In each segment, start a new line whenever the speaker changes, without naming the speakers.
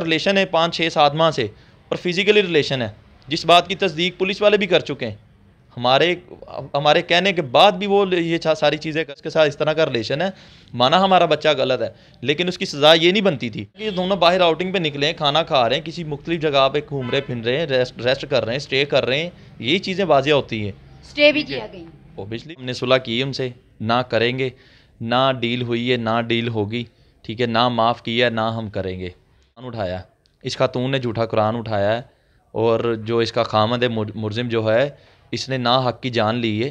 Relation है 5-6-7 माह से, और फिज़िकली रिलेशन है, जिस बात की तस्दीक पुलिस वाले भी कर चुके हैं। हमारे कहने के बाद भी वो ये सारी चीज़ें उसके साथ इस तरह का रिलेशन है, माना हमारा बच्चा गलत है, लेकिन उसकी सज़ा ये नहीं बनती थी कि दोनों बाहर आउटिंग पे निकले हैं, खाना खा रहे हैं, किसी मुख्तलिफ जगह पे घूम रहे फिर रहे हैं, रेस्ट कर रहे हैं, स्टे कर रहे हैं, यही चीज़ें वाज़िया होती हैं।
स्टे भी किया गई,
ओबियसली हमने सुलह की उनसे, ना करेंगे, ना डील हुई है, ना डील होगी, ठीक है, ना माफ़ किया, ना हम करेंगे। कुरान उठाया, इस खातून ने झूठा कुरान उठाया है, और जो इसका खामद है मुलजिम जो है, इसने ना हक की जान ली है,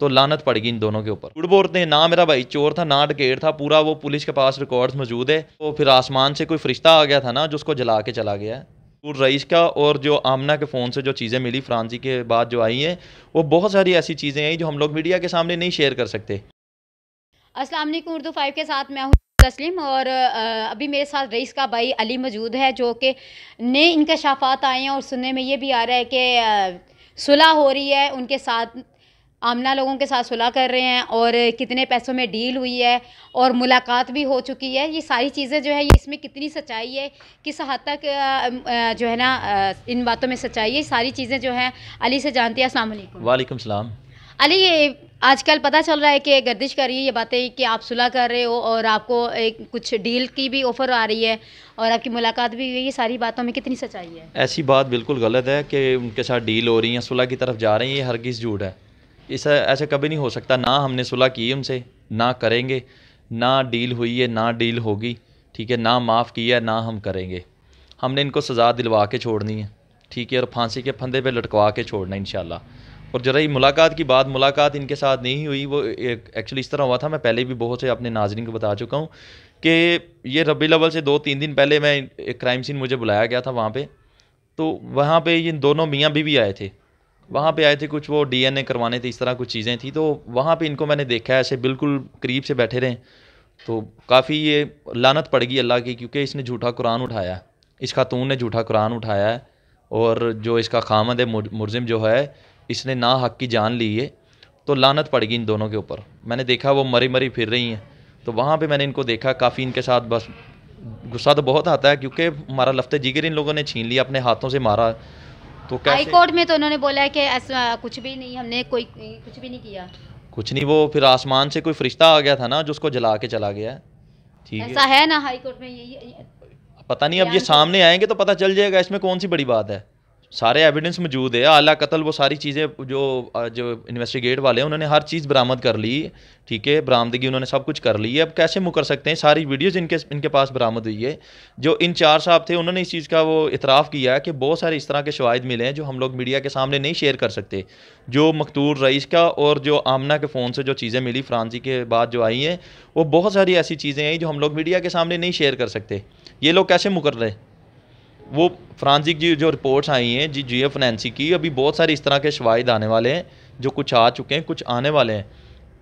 तो लानत पड़ेगी इन दोनों के ऊपर। झूठ बोलते हैं, ना मेरा भाई चोर था, ना डकैत था, पूरा वो पुलिस के पास रिकॉर्ड्स मौजूद है। तो फिर आसमान से कोई फरिश्ता आ गया था ना, जो उसको जला के चला गया है। रईस का और जो आमना के फ़ोन से जो चीज़ें मिली फ्रांसी के बाद जो आई हैं, वो बहुत सारी ऐसी चीज़ें हैं जो हम लोग मीडिया के सामने नहीं शेयर कर सकते।
अस्सलाम वालेकुम, उर्दू 5 के साथ मैं हूँ तस्लीम, और अभी मेरे साथ रईस का भाई अली मौजूद है, जो कि नए इंकशाफात आए हैं और सुनने में ये भी आ रहा है कि सुलह हो रही है उनके साथ, आमना लोगों के साथ सुलह कर रहे हैं, और कितने पैसों में डील हुई है और मुलाकात भी हो चुकी है। ये सारी चीज़ें जो है, ये इसमें कितनी सच्चाई है, किस हद तक जो है ना इन बातों में सच्चाई है, सारी चीज़ें जो हैं अली से जानती है। अस्सलाम वालेकुम।
वालेकुम सलाम।
अली, ये आजकल पता चल रहा है कि गर्दिश कर रही है ये बातें कि आप सुलह कर रहे हो और आपको एक कुछ डील की भी ऑफ़र आ रही है और आपकी मुलाकात भी हुई है, सारी बातों में कितनी सच्चाई है?
ऐसी बात बिल्कुल गलत है कि उनके साथ डील हो रही है, सुलह की तरफ जा रही हैं, ये हरगिज़ झूठ है। ऐसे कभी नहीं हो सकता। ना हमने सुलह की उनसे, ना करेंगे, ना डील हुई है, ना डील होगी, ठीक है, ना माफ़ किया, ना हम करेंगे। हमने इनको सज़ा दिलवा के छोड़नी है, ठीक है, और फांसी के फंदे पे लटकवा के छोड़ना इंशाल्लाह। और जरा ये मुलाकात की बात, मुलाकात इनके साथ नहीं हुई, वो एक्चुअली इस तरह हुआ था, मैं पहले भी बहुत से अपने नाज़रीन को बता चुका हूँ कि ये रबीउल अव्वल से 2-3 दिन पहले मैं एक क्राइम सीन मुझे बुलाया गया था वहाँ पे, तो वहाँ पे ये दोनों मियाँ बीवी आए थे, वहाँ पे आए थे, कुछ वो DNA करवाने थे, इस तरह कुछ चीज़ें थी, तो वहाँ पे इनको मैंने देखा ऐसे बिल्कुल करीब से बैठे रहे, तो काफ़ी ये लानत पड़ गई अल्लाह की, क्योंकि इसने झूठा कुरान उठाया, इस खातून ने झूठा कुरान उठाया है, और जो इसका खामद है मुलजिम जो है, इसने ना हक की जान ली है, तो लानत पड़ेगी इन दोनों के ऊपर। मैंने देखा वो मरी मरी फिर रही हैं, तो वहाँ पे मैंने इनको देखा, काफ़ी इनके साथ बस गुस्सा तो बहुत आता है, क्योंकि हमारा लफ्ते जिगर इन लोगों ने छीन लिया, अपने हाथों से मारा। तो
हाई कोर्ट में तो उन्होंने बोला है कि ऐसा कुछ भी नहीं, हमने कोई कुछ भी नहीं किया,
कुछ नहीं, वो फिर आसमान से कोई फरिश्ता आ गया था ना, जो उसको जला के चला गया। ठीक है,
ऐसा है ना हाई कोर्ट में? यही
पता नहीं, अब ये सामने आएंगे तो पता चल जाएगा, इसमें कौन सी बड़ी बात है। सारे एविडेंस मौजूद है, आला कत्ल, वो सारी चीज़ें जो इन्वेस्टिगेट वाले हैं उन्होंने हर चीज़ बरामद कर ली, ठीक है, बरामदगी उन्होंने सब कुछ कर ली है। अब कैसे मुकर सकते हैं? सारी वीडियोस इनके पास बरामद हुई है। जो इंचार्ज साहब थे उन्होंने इस चीज़ का वो इतराफ़ किया है कि बहुत सारे इस तरह के शवाहिद मिले हैं जो हम लोग मीडिया के सामने नहीं शेयर कर सकते। जो मकतूल रईस का और जो आमना के फ़ोन से जो चीज़ें मिली फ्रांसी के बाद जो आई हैं, वो बहुत सारी ऐसी चीज़ें हैं जो हम लोग मीडिया के सामने नहीं शेयर कर सकते। ये लोग कैसे मुकर रहे? वो फ्रांसिक जी जो रिपोर्ट्स आई हैं GF फाइनेंसिक की, अभी बहुत सारे इस तरह के शवाहिद आने वाले हैं, जो कुछ आ चुके हैं, कुछ आने वाले हैं,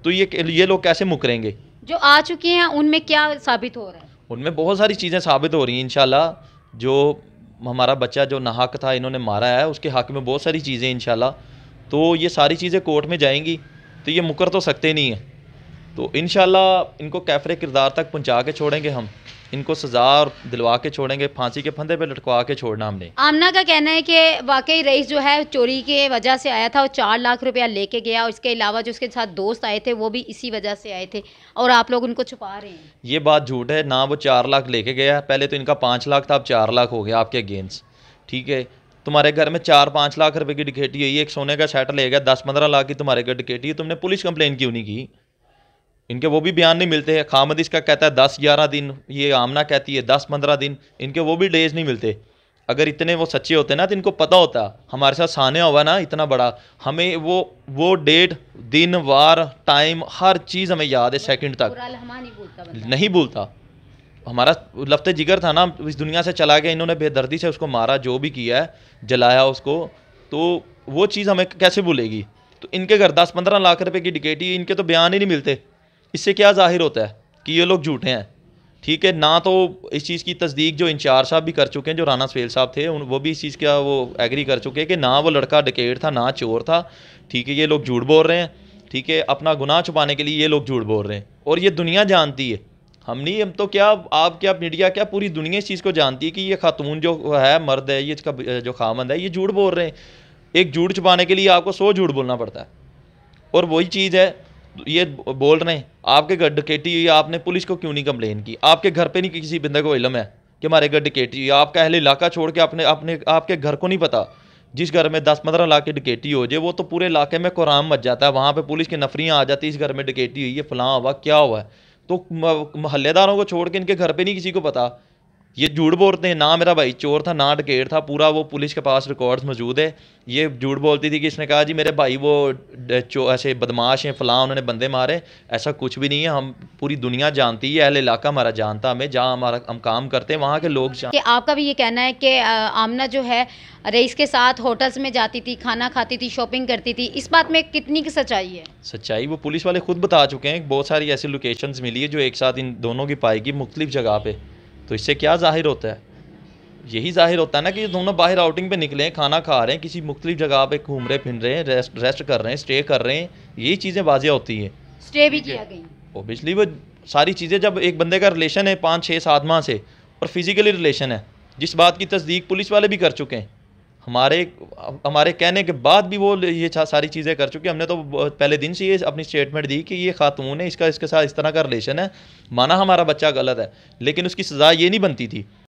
तो ये लोग कैसे मुकरेंगे?
जो आ चुके हैं उनमें क्या साबित हो रहा है?
उनमें बहुत सारी चीज़ें साबित हो रही हैं इंशाल्लाह। जो हमारा बच्चा जो नाहक था, इन्होंने मारा है, उसके हक़ में बहुत सारी चीज़ें इंशाल्लाह, तो ये सारी चीज़ें कोर्ट में जाएंगी, तो ये मुकर तो सकते नहीं हैं। तो इंशाल्लाह इनको कैफरे किरदार तक पहुँचा के छोड़ेंगे हम, इनको सज़ा और दिलवा के छोड़ेंगे, फांसी के फंदे पे लटकवा के छोड़ना हमने।
आमना का कहना है कि वाकई रईस जो है चोरी के वजह से आया था और 4 लाख रुपया लेके गया, और इसके अलावा जो उसके साथ दोस्त आए थे वो भी इसी वजह से आए थे, और आप लोग उनको छुपा रहे हैं।
ये बात झूठ है ना, वो 4 लाख लेके गया, पहले तो इनका 5 लाख था, अब 4 लाख हो गया आपके अगेंस्ट, ठीक है। तुम्हारे घर में 4-5 लाख रुपए की डकैती हुई, एक सोने का सेट ले गया, 10-15 लाख की तुम्हारे घर डकैती है, तुमने पुलिस कंप्लेन क्यों नहीं की? इनके वो भी बयान नहीं मिलते हैं। खामद इसका कहता है 10-11 दिन, ये आमना कहती है 10-15 दिन, इनके वो भी डेज नहीं मिलते। अगर इतने वो सच्चे होते ना तो इनको पता होता, हमारे साथ सानिया हुआ ना इतना बड़ा, हमें वो डेट, दिन, वार, टाइम, हर चीज़ हमें याद है, सेकंड तक नहीं भूलता। हमारा लफ्ते जिगर था ना, इस दुनिया से चला गया, इन्होंने बेदर्दी से उसको मारा, जो भी किया है, जलाया उसको, तो वो चीज़ हमें कैसे भूलेगी? तो इनके घर 10-15 लाख रुपए की डकैती, इनके तो बयान ही नहीं मिलते। इससे क्या जाहिर होता है कि ये लोग झूठे हैं, ठीक है ना। तो इस चीज़ की तस्दीक जो इंचार्ज साहब भी कर चुके हैं, जो राना सवेल साहब थे, वो भी इस चीज़ का वो एग्री कर चुके हैं कि ना वो लड़का डकैत था, ना चोर था, ठीक है। ये लोग झूठ बोल रहे हैं, ठीक है, अपना गुनाह छुपाने के लिए ये लोग झूठ बोल रहे हैं, और ये दुनिया जानती है, हम तो क्या, आप क्या, मीडिया क्या, पूरी दुनिया इस चीज़ को जानती है कि ये खातून जो है, मर्द है, ये इसका जो खामंद है, ये झूठ बोल रहे हैं। एक झूठ छुपाने के लिए आपको 100 झूठ बोलना पड़ता है। और वही चीज़ है, ये बोल रहे हैं आपके घर डकैती हुई, आपने पुलिस को क्यों नहीं कंप्लेन की? आपके घर पे नहीं किसी बंदे को इल्म है कि हमारे घर डकैती हुई? आपका अहले इलाका छोड़ के अपने अपने आपके घर को नहीं पता? जिस घर में 10-15 लाख की डकैती हो जाए, वो तो पूरे इलाके में कोराम मच जाता है, वहाँ पे पुलिस की नफरियाँ आ जाती है, इस घर में डकैती हुई है, फलां हुआ, क्या हुआ है। तो मोहल्लेदारों को छोड़ के इनके घर पे नहीं किसी को पता। ये झूठ बोलते हैं, ना मेरा भाई चोर था, ना डकैत था, पूरा वो पुलिस के पास रिकॉर्ड्स मौजूद है। ये झूठ बोलती थी कि इसने कहा जी मेरे भाई वो ऐसे बदमाश हैं, फलां, उन्होंने बंदे मारे। ऐसा कुछ भी नहीं है। हम, पूरी दुनिया जानती है, अहले इलाका हमारा जानता, हमें जहाँ हम काम करते हैं वहाँ के लोग
कि आपका भी ये कहना है कि आमना जो है रईस के साथ होटल्स में जाती थी, खाना खाती थी, शॉपिंग करती थी, इस बात में कितनी की सच्चाई है?
सच्चाई वो पुलिस वाले खुद बता चुके हैं। बहुत सारी ऐसी लोकेशंस मिली है जो एक साथ इन दोनों की पाएगी मुख्तलिफ जगह पे। तो इससे क्या जाहिर होता है? यही जाहिर होता है ना कि ये दोनों बाहर आउटिंग पे निकले हैं, खाना खा रहे हैं, किसी मुख्तलिफ जगह पे घूम रहे फिर रहे हैं, रेस्ट कर रहे हैं, स्टे कर रहे हैं। यही चीज़ें वाज़िह होती हैं।
स्टे भी किया गई
ओबियसली वो सारी चीज़ें, जब एक बंदे का रिलेशन है 5-6-7 माह से और फिजिकली रिलेशन है, जिस बात की तस्दीक पुलिस वाले भी कर चुके हैं, हमारे कहने के बाद भी वो ये सारी चीज़ें कर चुके हैं। हमने तो पहले दिन से ये अपनी स्टेटमेंट दी कि ये खातून है, इसके साथ इस तरह का रिलेशन है, माना हमारा बच्चा गलत है, लेकिन उसकी सज़ा ये नहीं बनती थी।